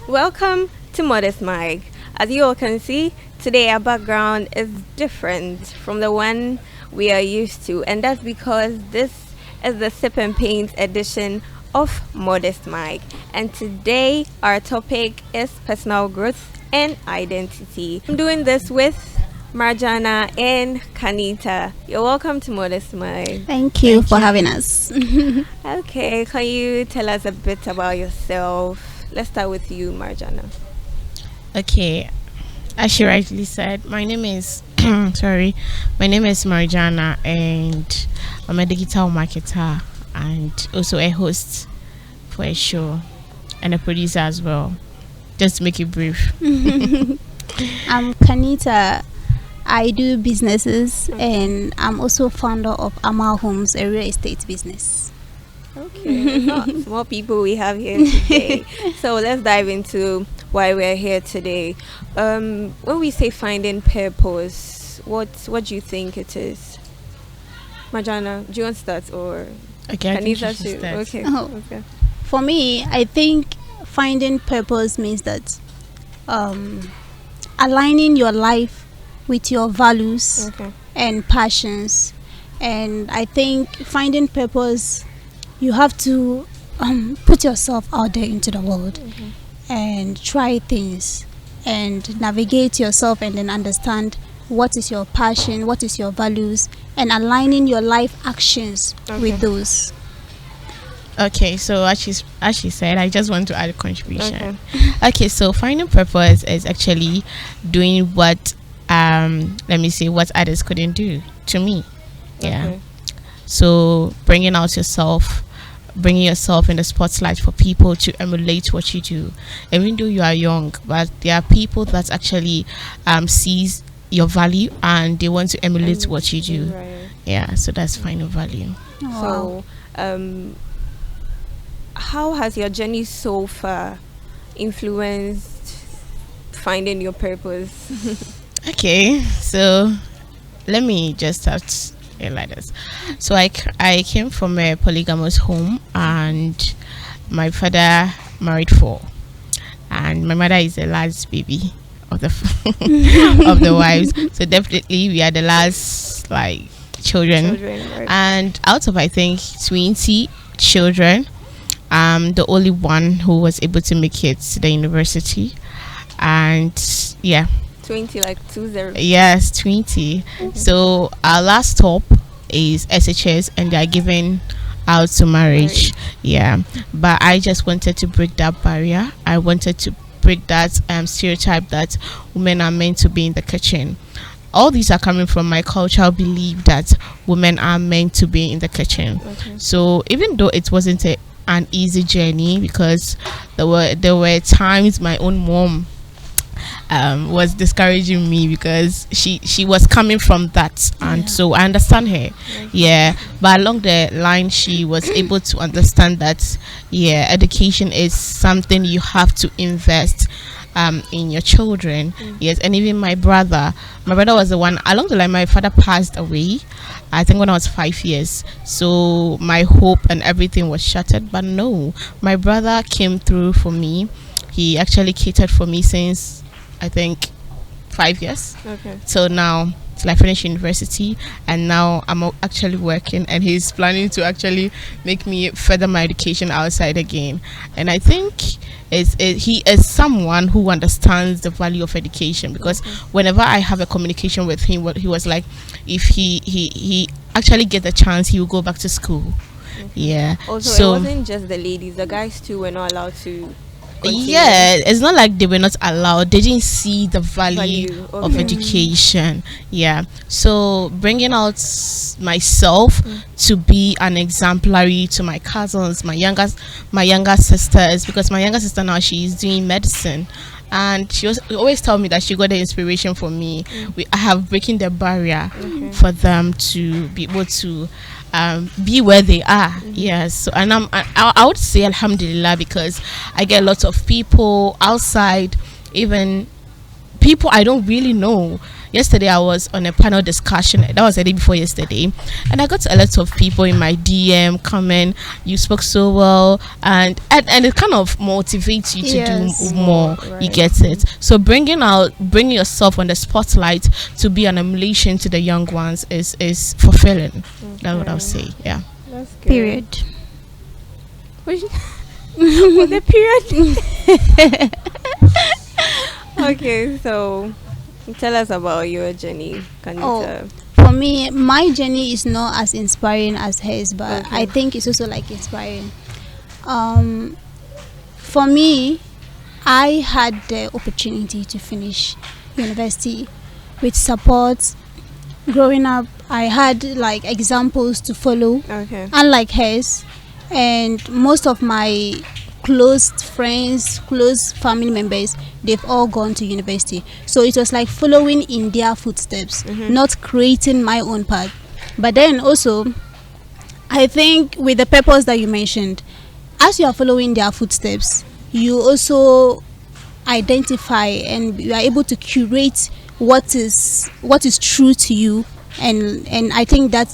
Welcome to Modest Mike. As you all can see, today our background is different from the one we are used to, and that's because this is the Sip and Paint edition of Modest Mike. And today our topic is personal growth and identity. I'm doing this with Marjana and Kanita. You're welcome to Modest Mike. Thank you for having us. Okay, can you tell us a bit about yourself? Let's start with you, Marjana. Okay, as she rightly said, my name is sorry, my name is Marjana, and I'm a digital marketer and also a host for a show and a producer as well. Just to make it brief. I'm Kanita. I do businesses and I'm also founder of Amal Homes, a real estate business. Okay, not small people we have here today. So let's dive into why we're here today. When we say finding purpose, what do you think it is? Marjana, do you want to start or Okay, I think Kanisa you should start. Okay. Oh. Okay. For me, I think finding purpose means that aligning your life with your values Okay. and passions. And I think finding purpose, you have to put yourself out there into the world and try things and navigate yourself and then understand what is your passion, what is your values, and aligning your life actions Okay. with those. Okay, so as she said, I just want to add a contribution. Okay. Okay, so finding purpose is actually doing what let me see what others couldn't do to me. Yeah. Okay. So bringing yourself in the spotlight for people to emulate what you do, even though you are young. But there are people that actually sees your value and they want to emulate what you do. Right. Yeah. So that's finding value. Wow. So, how has your journey so far influenced finding your purpose? Okay, so let me just start it like this. So I came from a polygamous home, and my father married four, and my mother is the last baby of the of the wives. So definitely we are the last children. Right. And out of I think 20 children, I'm the only one who was able to make it to the university, and yeah. 20, like 20. Yes, 20. So our last stop is SHS, and they are giving out to marriage. Yeah, but I just wanted to break that barrier. I wanted to break that stereotype that women are meant to be in the kitchen. All these are coming from my cultural belief that women are meant to be in the kitchen. Okay. So even though it wasn't an easy journey, because there were times my own mom was discouraging me because she was coming from that, and so I understand her. Yeah, but along the line she was able to understand that education is something you have to invest in your children. Yes, and even my brother was the one. Along the line my father passed away, I think when I was 5 years, so my hope and everything was shattered. But no, my brother came through for me. He actually catered for me since I think 5 years. Okay. So now till I finish university, and now I'm actually working, and he's planning to actually make me further my education outside again. And I think he is someone who understands the value of education, because whenever I have a communication with him, what he was like, if he actually get the chance, he will go back to school. Yeah. Also, So it wasn't just the ladies; the guys too were not allowed to. Continue. yeah, it's not like they were not allowed, they didn't see the value Value, of okay. education. Yeah, so bringing out myself to be an exemplary to my cousins, my younger sisters, because my younger sister now, she's doing medicine, and she always tell me that she got the inspiration from me. I have breaking the barrier for them to be able to be where they are. Yes. So, and I would say alhamdulillah, because I get lots of people outside, even people I don't really know, yesterday I was on a panel discussion. That was the day before yesterday, and I got a lot of people in my DM comment, "You spoke so well," and it kind of motivates you to Yes. do more. Right. You get it. So bringing yourself on the spotlight to be an emulation to the young ones is fulfilling. That's what I'll say. Yeah. That's good. Period. Which, with the period. Okay, so tell us about your journey, Kanita. For me, my journey is not as inspiring as hers, but Okay. I think it's also like inspiring. For me, I had the opportunity to finish university with support. Growing up, I had like examples to follow, Okay. unlike hers, and most of my close friends, close family members, they've all gone to university. So it was like following in their footsteps, not creating my own path. But then also, I think with the purpose that you mentioned, as you are following their footsteps, you also identify and you are able to curate what is true to you, and I think that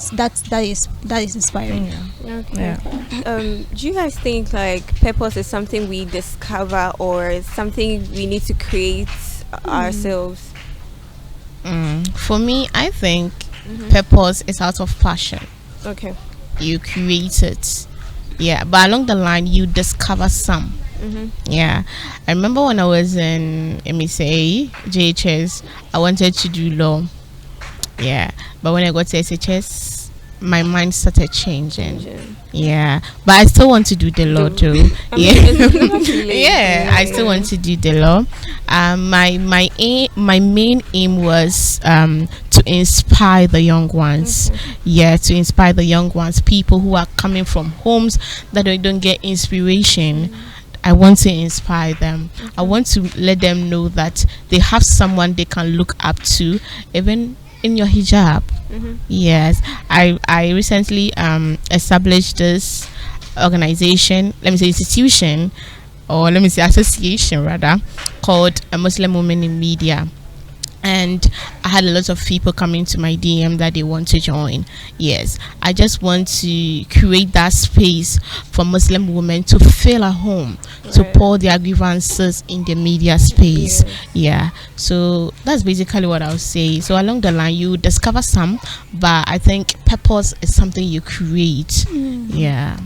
is inspiring. Okay. Do you guys think like purpose is something we discover or is something we need to create ourselves? For me, I think purpose is out of passion. Okay. You create it. Yeah, but along the line, you discover some. Yeah, I remember when I was in MSA, JHS, I wanted to do law. Yeah, but when I got to SHS, my mind started changing. Yeah, but I still want to do the law too. Yeah, yeah, I still want to do the law. My main aim was to inspire the young ones. Yeah, to inspire the young ones, people who are coming from homes that they don't get inspiration. I want to inspire them. I want to let them know that they have someone they can look up to, even in your hijab. Yes, I recently established this organization, let me say institution, or let me say association rather, called a Muslim Women in Media. And I had a lot of people coming to my DM that they want to join. Yes, I just want to create that space for Muslim women to feel at home, to Right. pour their grievances in the media space. Yeah, so that's basically what I'll say. So along the line, you discover some, but I think purpose is something you create. Yeah.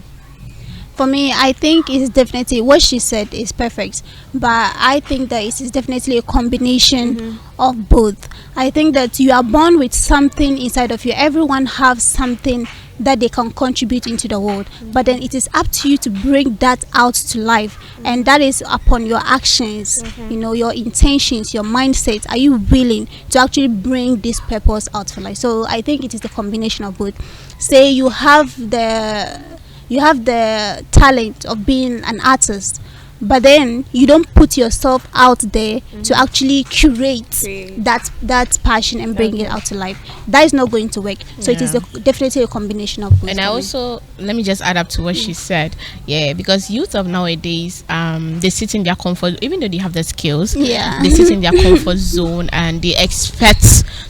For me, I think it's definitely what she said is perfect, but I think that it is definitely a combination of both. I think that you are born with something inside of you. Everyone has something that they can contribute into the world, but then it is up to you to bring that out to life, and that is upon your actions, you know, your intentions, your mindset. Are you willing to actually bring this purpose out to life? So I think it is the combination of both. Say you have the talent of being an artist, but then you don't put yourself out there to actually curate Create. that passion and bring it out to life. That is not going to work. So it is definitely a combination of both. And I for me. also, let me just add up to what she said. Yeah, because youth of nowadays, they sit in their comfort, even though they have the skills. Yeah. They sit in their comfort zone and they expect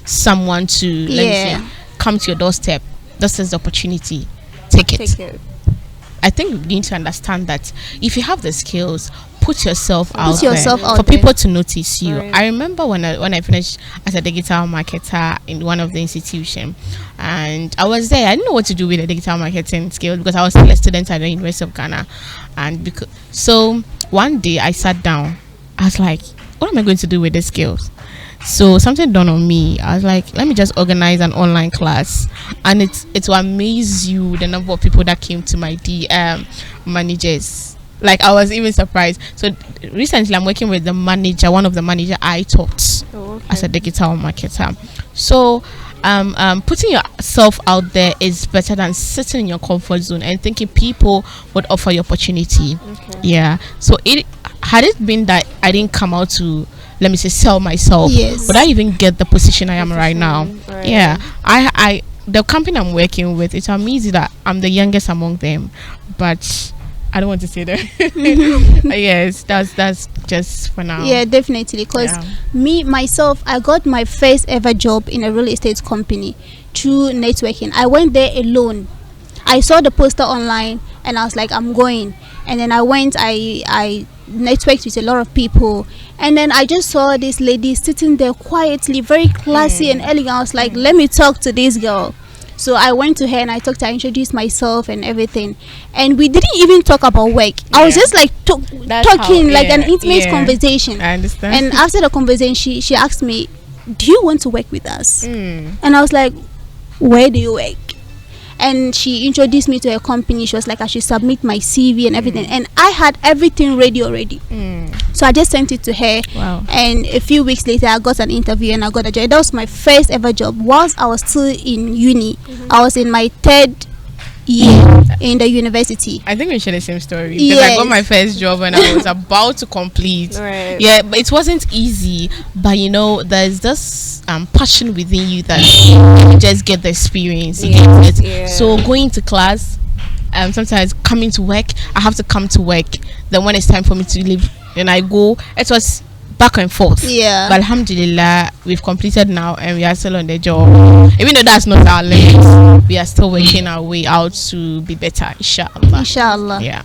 someone to let me Yeah. say, come to your doorstep. This is the opportunity. Take it. Take it. I think you need to understand that if you have the skills, put yourself out yourself there out for there. people to notice you. Right. I remember when I finished as a digital marketer in one of the institution, and I was there. I didn't know what to do with the digital marketing skills because I was still a student at the University of Ghana, and so one day I sat down. I was like, what am I going to do with these skills? So something dawned on me. I was like, let me just organize an online class, and it will amaze you the number of people that came to my DM managers. Like I was even surprised. So recently, I'm working with the manager, one of the manager I taught as a digital marketer. So putting yourself out there is better than sitting in your comfort zone and thinking people would offer you opportunity. Yeah. So had it been that I didn't come out to, let me say, sell myself, Yes. would I even get the position I am right now? Right. Yeah. The company I'm working with, it's amazing that I'm the youngest among them, but I I don't want to say that. Yes, that's just for now. Yeah, definitely. Because Yeah. me myself, I got my first ever job in a real estate company through networking. I went there alone. I saw the poster online and I was like, I'm going. And then I went. I networked with a lot of people, and then I just saw this lady sitting there quietly, very classy and elegant. I was like, let me talk to this girl. So I went to her and I talked to her, I introduced myself and everything. And we didn't even talk about work. I was Yeah. just like That's talking how- like an yeah, intimate yeah. conversation. I understand. And after the conversation, she asked me, do you want to work with us? Mm. And I was like, where do you work? And she introduced me to her company. She was like, I should submit my CV and everything. And I had everything ready already. So I just sent it to her. Wow. And a few weeks later, I got an interview and I got a job. That was my first ever job. Whilst I was still in uni, I was in my third year in the university. I think we share the same story because I got Yes. my first job when I was about to complete. Right. Yeah, but it wasn't easy. But you know, there's this passion within you that you just get the experience. You Yeah, get it. yeah. So going to class, sometimes coming to work, I have to come to work. Then when it's time for me to leave, then I go. It was back and forth. Yeah. But alhamdulillah, we've completed now and we are still on the job. Even though that's not our limit, we are still working our way out to be better, inshallah. Inshallah. Yeah.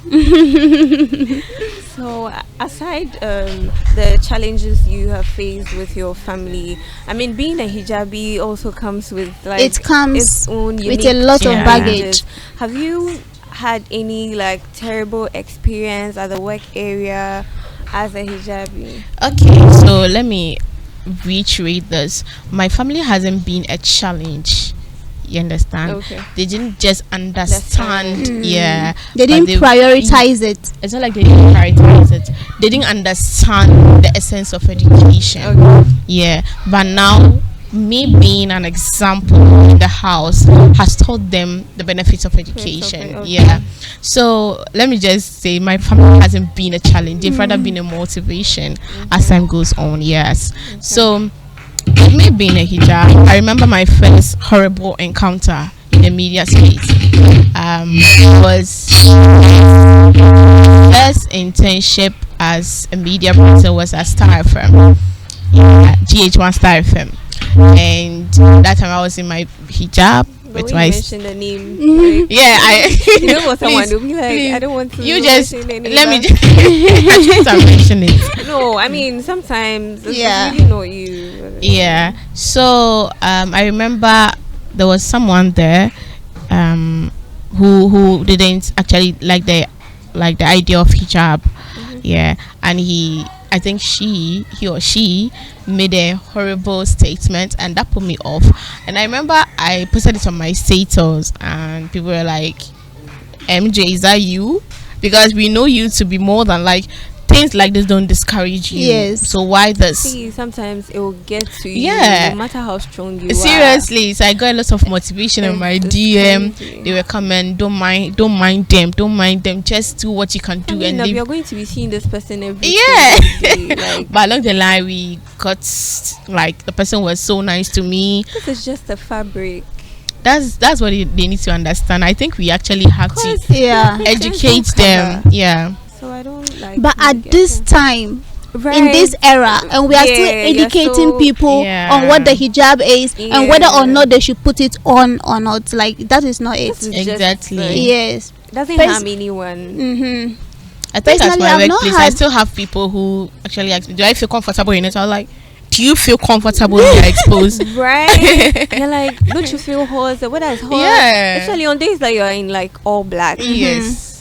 So, aside the challenges you have faced with your family, I mean, being a hijabi also comes with like It comes its own with unique a lot of Yeah. baggage. Have you had any like terrible experience at the work area as a hijabi? Okay, so let me reiterate this. My family hasn't been a challenge. You understand? Okay. They didn't just understand. Yeah. They but didn't prioritize it. It's not like they didn't prioritize it. They didn't understand the essence of education. Okay. Yeah. But now, me being an example in the house has taught them the benefits of education. okay. Yeah. So let me just say, my family hasn't been a challenge. They've rather been a motivation as time goes on. Yes. So me being a hijab, I remember my first horrible encounter in the media space. Was first internship as a media person was at Star FM, GH1 Star FM, and that time I was in my hijab But with when my you mention the name, like, yeah. I you know what someone Please, will be like, please. I don't want to. You just mention any let me but- just I just mention it. No, I mean sometimes it's Yeah. really not you. Yeah. So I remember there was someone there who didn't actually like the idea of hijab. Yeah. And I think he or she made a horrible statement and that put me off. And I remember I posted it on my status and people were like, MJ, is that you? Because we know you to be more than like things like this don't discourage you. Yes. So why this? See, sometimes it will get to you, Yeah. no matter how strong you are. Seriously, so I got a lot of motivation in my It's DM. crazy. They were coming, don't mind them, just do what you can do I mean, and now leave. you're going to be seeing this person every Yeah. single day. Like, But along the line, we got like the person was so nice to me. this is just a fabric. That's what they need to understand. I think we actually have to 'Cause Yeah. it makes sense, educate don't them. cover. Yeah. So I don't like. But really at get this it. time, Right. in this era, and we are still Yeah, you're educating so- people Yeah. on what the hijab is and whether or Yeah. not they should put it on or not. Like, that is not This it. is just, Exactly. like, Yes. it doesn't Pers- harm anyone. Mm-hmm. I think at Personally, my I've not workplace, I had- still have people who actually ask me, do I feel comfortable in it? I'm like, do you feel comfortable when you're exposed? Right? You're like, don't you feel hot? The weather is hot. Yeah. Especially on days that you're in like all black. Yes.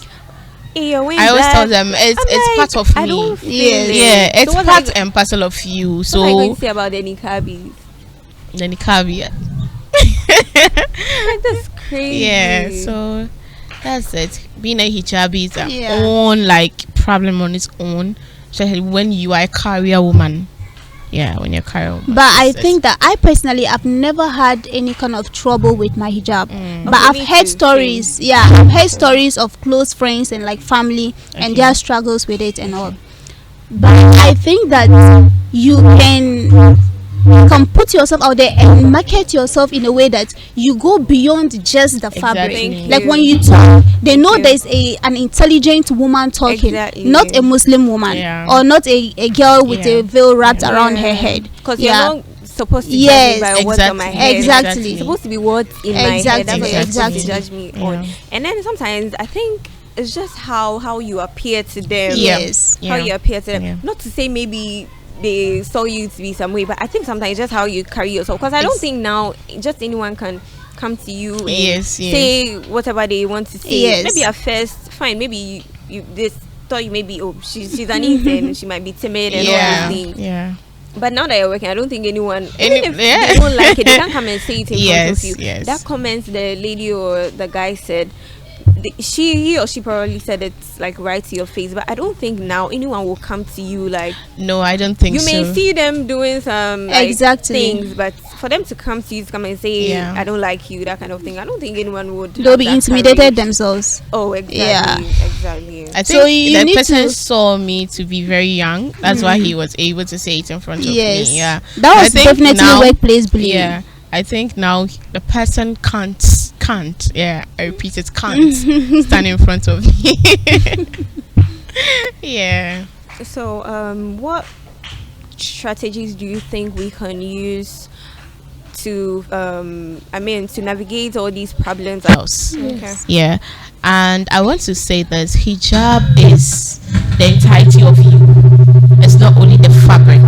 Hey, you're wearing I always black. tell them it's I'm like, part of I me. don't feel Yes. it. Yeah, it's So what part are you- and parcel of you. What are you going So to say about the niqabis? then the caveat. Like, that's crazy. Yeah, so that's it. Being a hijabi is Yeah. own like problem on its own, especially when you are a career woman. Yeah, when you're a career woman. But I It's- think that I personally have never had any kind of trouble with my hijab. But Okay, I've me heard too, stories. Yeah, I've heard stories of close friends and like family and their struggles with it and all. But I think that you can you can put yourself out there and market yourself in a way that you go beyond just the fabric. Exactly. Like you. when you talk, they know you. there's an intelligent woman talking, Exactly. not a Muslim woman, Yeah. or not a girl with Yeah. a veil wrapped around her head. Because Yeah. you're not supposed to Yes, judge me by what's on my exactly. head. Exactly. It's supposed to be what's in my head. Exactly, That's what you're supposed to exactly. judge me on. Yeah. And then sometimes I think it's just how you appear to them. Yeah. Yes. How Yeah. you appear to them. Yeah. Not to say maybe they saw you to be some way, but I think sometimes just how you carry yourself. Because I don't Ex- think now just anyone can come to you and Yes, yes. say whatever they want to say. Yes. Maybe at first, fine. Maybe you this thought you maybe she's an intern, she might be timid and all Yeah. these things. Yeah. But now that you're working, I don't think anyone, Any- even if yeah. they don't like it, they can come and say it in front Yes, of you. yes. That comment the lady or the guy said, he or she probably said it's like right to your face. But I don't think now anyone will come to you like, No, I don't think you so. may see them doing some like, Exactly. things, but for them to come to you to come and say, Yeah. I don't like you, that kind of thing, I don't think anyone would. They'll have be that intimidated courage. themselves. Oh, exactly. Yeah. Exactly. I think So you the need person to- saw me to be very young. That's why he was able to say it in front of Yes. me. Yeah. That I was think definitely now- workplace bullying. Yeah. I think now the person can't. Yeah, I repeat it, can't stand in front of me. Yeah. So, what strategies do you think we can use to, to navigate all these problems? Else. Okay. Yeah. And I want to say this: hijab is the entirety of you. It's not only the fabric.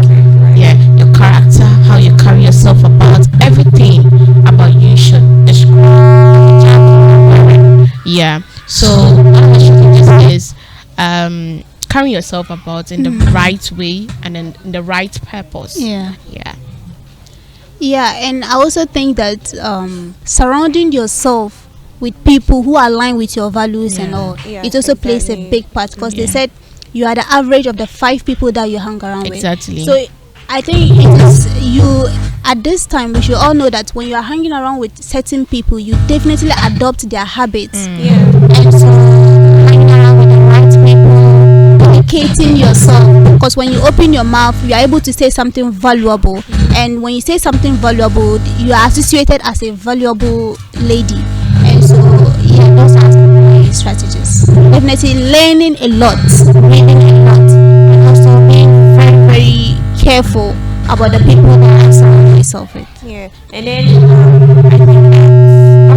Yeah, your character, how you carry yourself about, everything about you should describe hijab you're wearing. Yeah. So one of the strategies is carrying yourself about in the right way and in the right purpose. Yeah. Yeah. Yeah, and I also think that surrounding yourself with people who align with your values and Yeah. all, Yeah, it also plays a exactly. big part, because they Yeah. said you are the average of the 5 people that you hang around Exactly. with. So I think it is you at this time we should all know that when you are hanging around with certain people, you definitely adopt their habits. Yeah. And so hanging around with the right people, dedicating yourself, because when you open your mouth you are able to say something valuable, and when you say something valuable you are associated as a valuable lady. And so yeah, those are some of my strategies. Definitely learning a lot, reading a lot, and also being very very careful about the people that I surround myself with. Yeah, and then I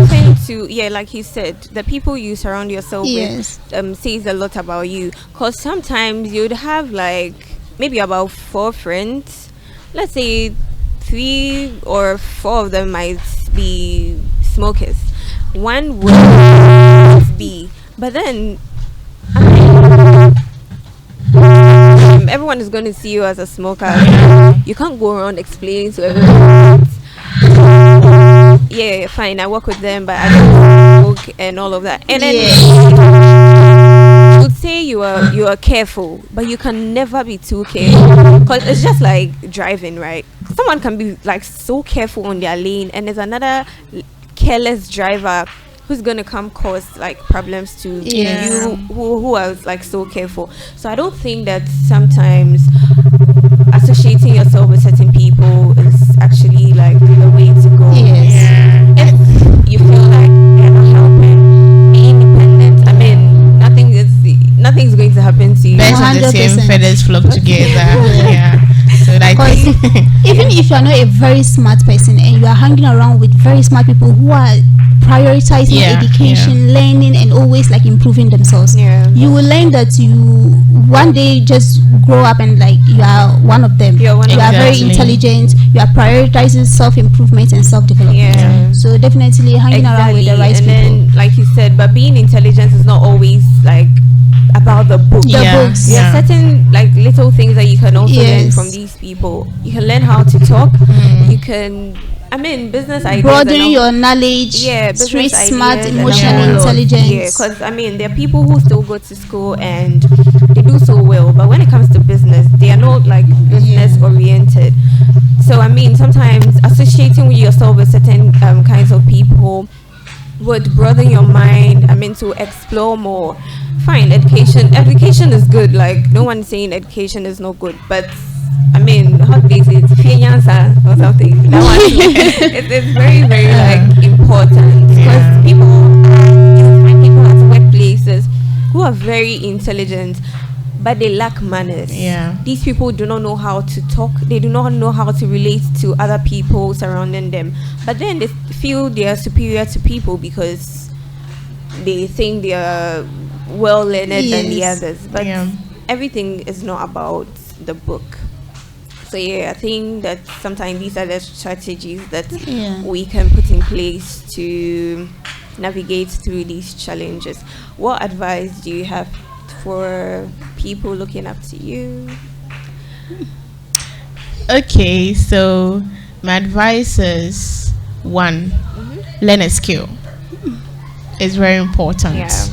think that's often to like you said, the people you surround yourself Yes. with says a lot about you. Cause sometimes you'd have like maybe about 4 friends. Let's say 3 or 4 of them might be smokers. One would be, but then everyone is going to see you as a smoker. You can't go around explaining to everyone. Yeah, fine, I work with them, but I don't smoke and all of that. And then you would say you are careful, but you can never be too careful, because it's just like driving, right? Someone can be like so careful on their lane, and there's another careless driver who's gonna come cause like problems to Yeah. you who are like so careful. So I don't think that sometimes associating yourself with certain people is actually like the way to go. Yes. Yeah. If you feel like they're not helping, be independent. I mean, nothing's going to happen to you. Birds of the same 100%. feathers flock together. Yeah. So like Because even if you are not a very smart person and you are hanging around with very smart people who are prioritizing Yeah, education, learning, and always like improving themselves, Yeah. you will learn that you one day just grow up and like you are one of them. You're one you of are them. very Exactly. intelligent. You are prioritizing self-improvement and self-development. Yeah. So definitely hanging around with the right and people. then, like you said, but being intelligent is not always like about the book. The Yeah. books. There are Yeah. certain like little things that you can also learn Yes. from these people. You can learn how to talk. You can, business ideas. Broadening and all- your knowledge, business street ideas smart, and emotional all. intelligence. Yeah, because there are people who still go to school and they do so well, but when it comes to business, they are not like business oriented. So sometimes associating with yourself with certain kinds of people would broaden your mind. To explore more. Fine, education is good. Like no one's saying education is not good, but I mean, how do they say it? Fianza or something. That one, it's very, very like important because Yeah. you find people at workplaces who are very intelligent, but they lack manners. Yeah. These people do not know how to talk. They do not know how to relate to other people surrounding them. But then they feel they are superior to people because they think they are well learned than the Yes. others. But Yeah. everything is not about the book. So yeah, I think that sometimes these are the strategies that Yeah. we can put in place to navigate through these challenges. What advice do you have for people looking up to you? Okay, so my advice is one, learn a skill. It's very important. Yeah.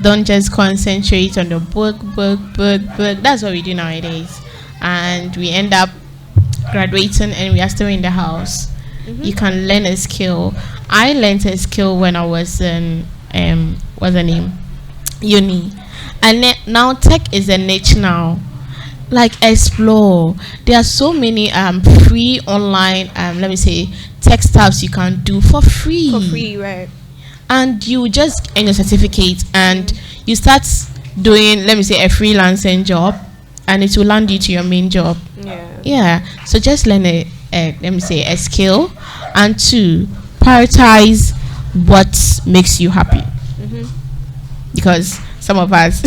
Don't just concentrate on the book. That's what we do nowadays. And we end up graduating and we are still in the house. You can learn a skill. I learned a skill when I was in what's the name? Uni. And now tech is a niche now. Like explore. There are so many free online let me say tech stuffs you can do for free. For free, right? And you just earn your certificate and you start doing, let me say, a freelancing job, and it will land you to your main job. Yeah, so just learn a let me say a skill, and two, prioritize what makes you happy. Because some of us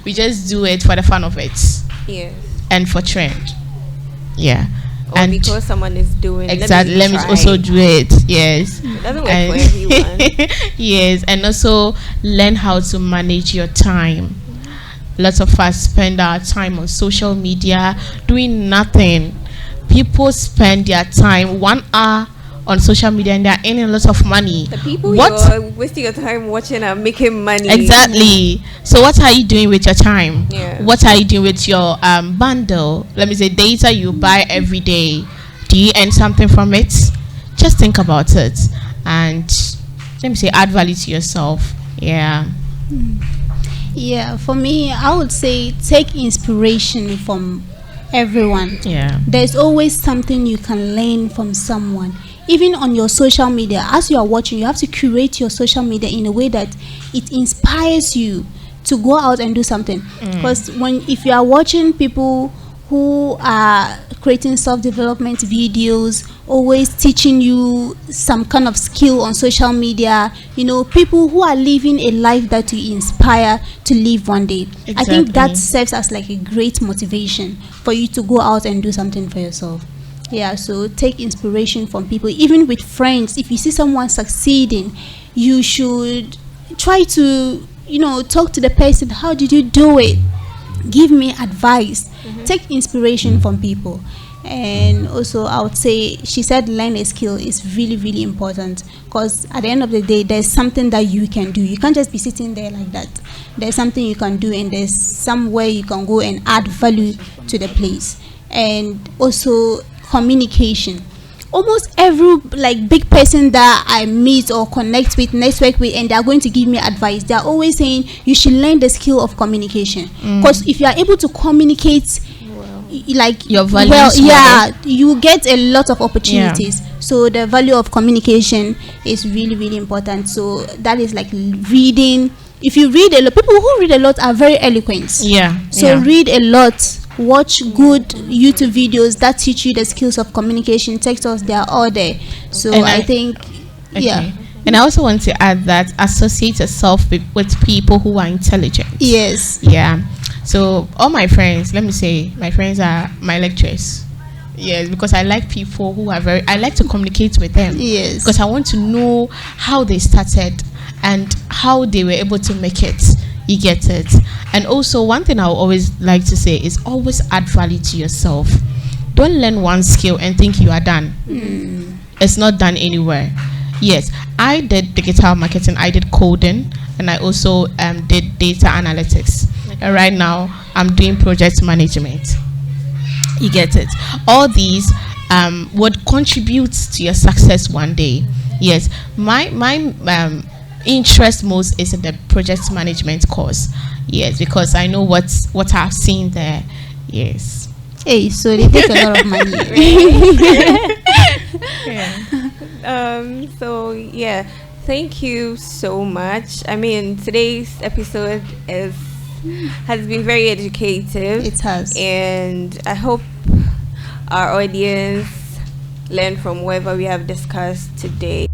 we just do it for the fun of it Yes. and for trend. Yeah. Or And because someone is doing exactly, let me try. also do it. Yes. It doesn't work And for everyone. yes, and also learn how to manage your time. Lots of us spend our time on social media doing nothing. People spend their time 1 hour on social media and they're earning lots of money. The people What you're wasting your time watching are making money. exactly? So what are you doing with your time? Yeah. What are you doing with your bundle? Let me say data you buy every day. Do you earn something from it? Just think about it and let me say add value to yourself. Yeah. Yeah, for me, I would say take inspiration from everyone. Yeah. There's always something you can learn from someone. Even on your social media, as you are watching, you have to curate your social media in a way that it inspires you to go out and do something. Because if you are watching people who are creating self-development videos, always teaching you some kind of skill on social media, people who are living a life that you inspire to live one day. I think that Exactly. serves as like a great motivation for you to go out and do something for yourself. Yeah, so take inspiration from people, even with friends. If you see someone succeeding, you should try to, talk to the person. How did you do it? Give me advice. Take inspiration from people. And also, I would say, she said learn a skill is really, really important, because at the end of the day, there's something that you can do. You can't just be sitting there like that. There's something you can do, and there's somewhere you can go and add value to the place. And also, communication. Almost every big person that I meet or connect with, network with, and they're going to give me advice, they're always saying you should learn the skill of communication. Because if you are able to communicate Your values you get a lot of opportunities. So the value of communication is really, really important. So that is like reading. If you read a lot, people who read a lot are very eloquent. So read a lot. Watch good YouTube videos that teach you the skills of communication. Text us, they are all there. So And I think, yeah. And I also want to add that associate yourself with people who are intelligent. Yes. Yeah. So all my friends, let me say, my friends are my lecturers. Yes, because I like people who are I like to communicate with them. Yes. Because I want to know how they started and how they were able to make it. You get it? And also, one thing I always like to say is always add value to yourself. Don't learn one skill and think you are done. It's not done anywhere. Yes, I did digital marketing, I did coding, and I also did data analytics. And right now, I'm doing project management. You get it? All these would contribute to your success one day. Yes, my interest most is in the project management course. Yes, because I know what I've seen there. Yes. Hey, so they take a lot of money. So yeah, thank you so much. I mean, today's episode has been very educative. It has. And I hope our audience learn from whatever we have discussed today.